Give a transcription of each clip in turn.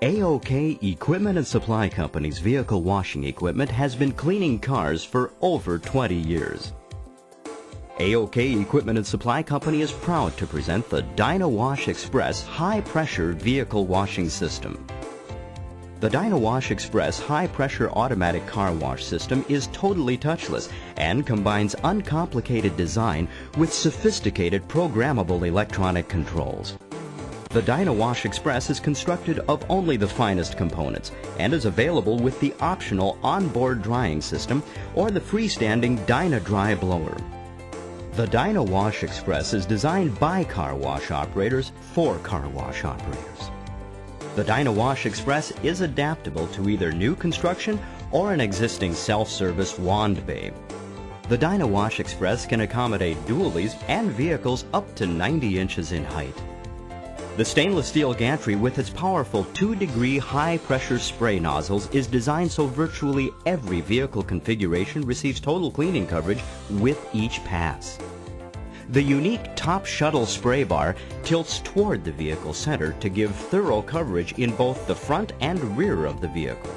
AOK Equipment and Supply Company's vehicle washing equipment has been cleaning cars for over 20 years. AOK Equipment and Supply Company is proud to present the Dynawash Express high-pressure vehicle washing system. The Dynawash Express high-pressure automatic car wash system is totally touchless and combines uncomplicated design with sophisticated programmable electronic controls. The Dynawash Express is constructed of only the finest components and is available with the optional onboard drying system or the freestanding Dyna dry blower. The Dynawash Express is designed by car wash operators for car wash operators. The Dynawash Express is adaptable to either new construction or an existing self-service wand bay. The Dynawash Express can accommodate dualies and vehicles up to 90 inches in height. The stainless steel gantry with its powerful 2-degree high-pressure spray nozzles is designed so virtually every vehicle configuration receives total cleaning coverage with each pass. The unique top shuttle spray bar tilts toward the vehicle center to give thorough coverage in both the front and rear of the vehicle.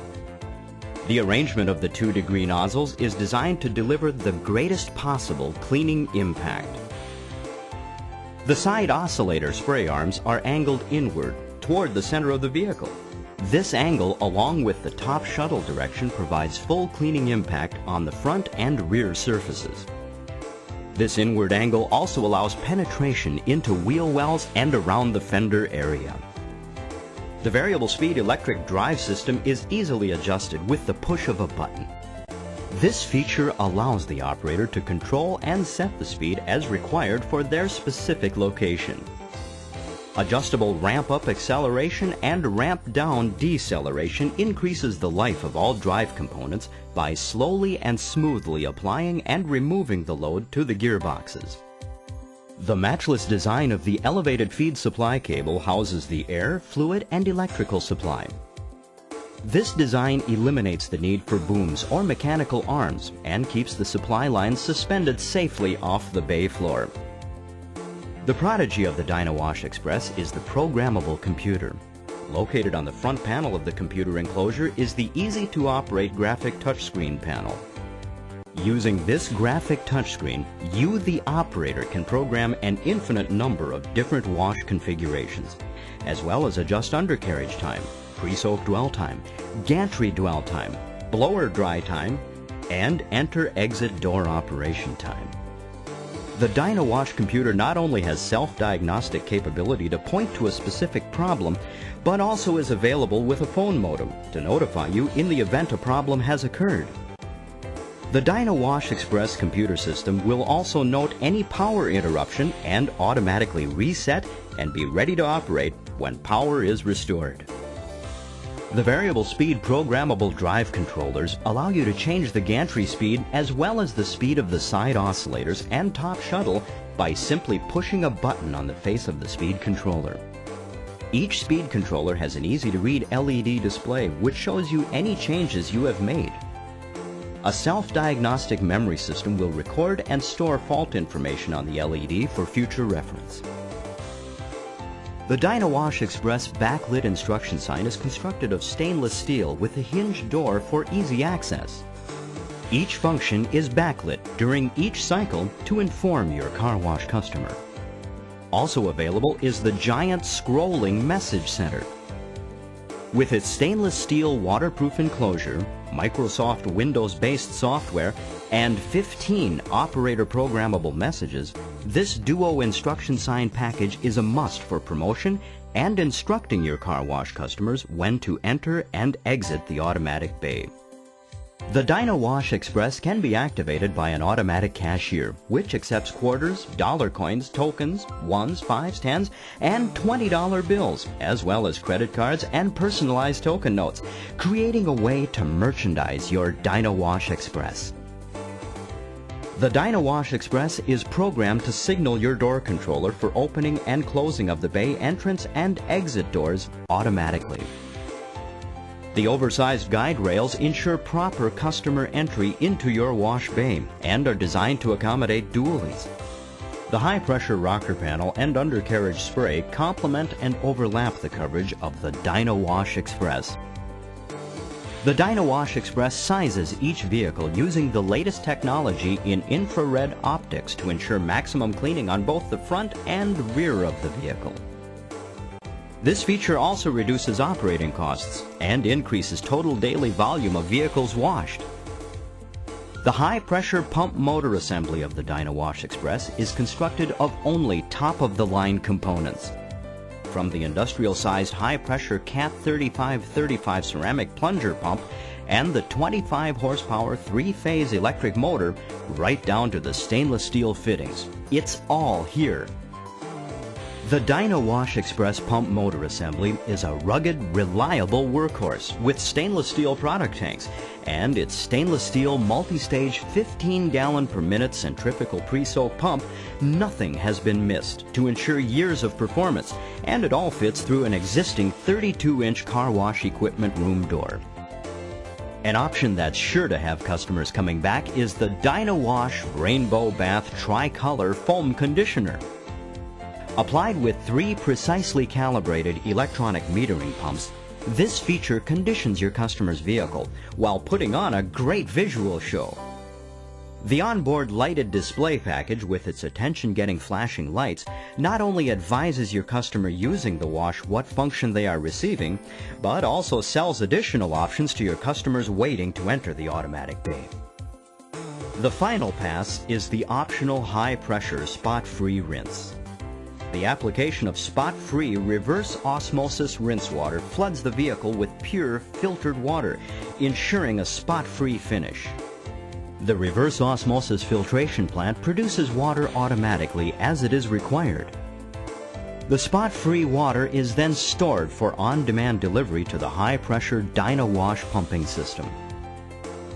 The arrangement of the 2-degree nozzles is designed to deliver the greatest possible cleaning impact. The side oscillator spray arms are angled inward toward the center of the vehicle. This angle, along with the top shuttle direction, provides full cleaning impact on the front and rear surfaces. This inward angle also allows penetration into wheel wells and around the fender area. The variable speed electric drive system is easily adjusted with the push of a button. This feature allows the operator to control and set the speed as required for their specific location. Adjustable ramp-up acceleration and ramp-down deceleration increases the life of all drive components by slowly and smoothly applying and removing the load to the gearboxes. The matchless design of the elevated feed supply cable houses the air, fluid, and electrical supply. This design eliminates the need for booms or mechanical arms and keeps the supply lines suspended safely off the bay floor. The prodigy of the Dynawash Express is the programmable computer. Located on the front panel of the computer enclosure is the easy-to-operate graphic touchscreen panel. Using this graphic touchscreen, you, the operator, can program an infinite number of different wash configurations, as well as adjust undercarriage time, pre-soak dwell time, gantry dwell time, blower dry time, and enter-exit door operation time. The Dynawash computer not only has self-diagnostic capability to point to a specific problem, but also is available with a phone modem to notify you in the event a problem has occurred. The Dynawash Express computer system will also note any power interruption and automatically reset and be ready to operate when power is restored. The variable speed programmable drive controllers allow you to change the gantry speed as well as the speed of the side oscillators and top shuttle by simply pushing a button on the face of the speed controller. Each speed controller has an easy-to-read LED display which shows you any changes you have made. A self-diagnostic memory system will record and store fault information on the LED for future reference. The Dynawash Express backlit instruction sign is constructed of stainless steel with a hinged door for easy access. Each function is backlit during each cycle to inform your car wash customer. Also available is the giant scrolling message center. With its stainless steel waterproof enclosure, Microsoft Windows-based software, and 15 operator programmable messages, this Duo instruction sign package is a must for promotion and instructing your car wash customers when to enter and exit the automatic bay. The Dynawash Express can be activated by an automatic cashier, which accepts quarters, dollar coins, tokens, 1s, 5s, 10s, and $20 bills, as well as credit cards and personalized token notes, creating a way to merchandise your Dynawash Express. The Dynawash Express is programmed to signal your door controller for opening and closing of the bay entrance and exit doors automatically. The oversized guide rails ensure proper customer entry into your wash bay and are designed to accommodate dualies. The high-pressure rocker panel and undercarriage spray complement and overlap the coverage of the Dynawash Express. The Dynawash Express sizes each vehicle using the latest technology in infrared optics to ensure maximum cleaning on both the front and rear of the vehicle. This feature also reduces operating costs and increases total daily volume of vehicles washed. The high-pressure pump motor assembly of the Dynawash Express is constructed of only top-of-the-line components. From the industrial-sized high-pressure Cat 3535 ceramic plunger pump and the 25-horsepower three-phase electric motor right down to the stainless steel fittings, it's all here. The Dynawash Express pump motor assembly is a rugged, reliable workhorse with stainless steel product tanks, and its stainless steel multi-stage 15-gallon per minute centrifugal pre-soak pump, nothing has been missed to ensure years of performance, and it all fits through an existing 32-inch car wash equipment room door. An option that's sure to have customers coming back is the Dynawash Rainbow Bath Tricolor Foam Conditioner. Applied with 3 precisely calibrated electronic metering pumps, this feature conditions your customer's vehicle while putting on a great visual show. The onboard lighted display package with its attention-getting flashing lights not only advises your customer using the wash what function they are receiving, but also sells additional options to your customers waiting to enter the automatic bay. The final pass is the optional high-pressure spot-free rinse. The application of spot-free reverse osmosis rinse water floods the vehicle with pure filtered water, ensuring a spot-free finish. The reverse osmosis filtration plant produces water automatically as it is required. The spot-free water is then stored for on-demand delivery to the high-pressure Dynawash pumping system.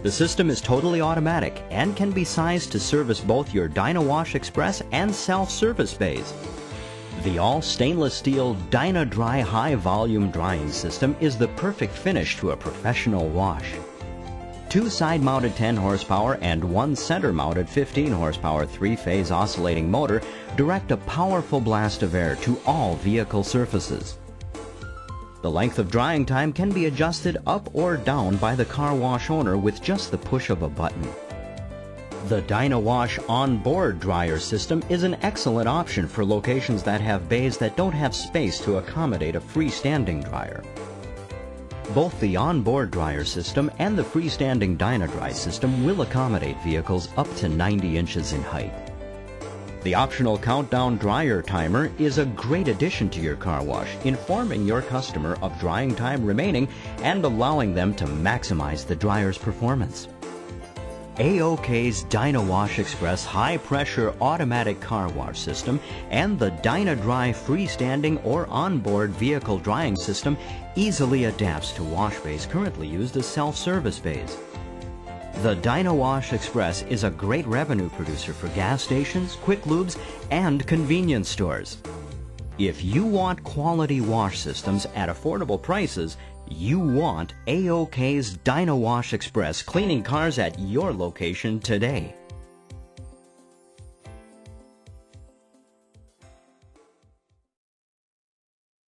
The system is totally automatic and can be sized to service both your Dynawash Express and self-service bays. The all-stainless steel Dyna Dry high-volume drying system is the perfect finish to a professional wash. 2 side-mounted 10-horsepower and 1 center-mounted 15-horsepower three-phase oscillating motor direct a powerful blast of air to all vehicle surfaces. The length of drying time can be adjusted up or down by the car wash owner with just the push of a button. The Dynawash onboard dryer system is an excellent option for locations that have bays that don't have space to accommodate a freestanding dryer. Both the onboard dryer system and the freestanding Dynadry system will accommodate vehicles up to 90 inches in height. The optional countdown dryer timer is a great addition to your car wash, informing your customer of drying time remaining and allowing them to maximize the dryer's performance. AOK's Dynawash Express high-pressure automatic car wash system and the Dynadry freestanding or onboard vehicle drying system easily adapts to wash bays currently used as self-service bays. The Dynawash Express is a great revenue producer for gas stations, quick lubes, and convenience stores. If you want quality wash systems at affordable prices, you want AOK's Dynawash Express cleaning cars at your location today.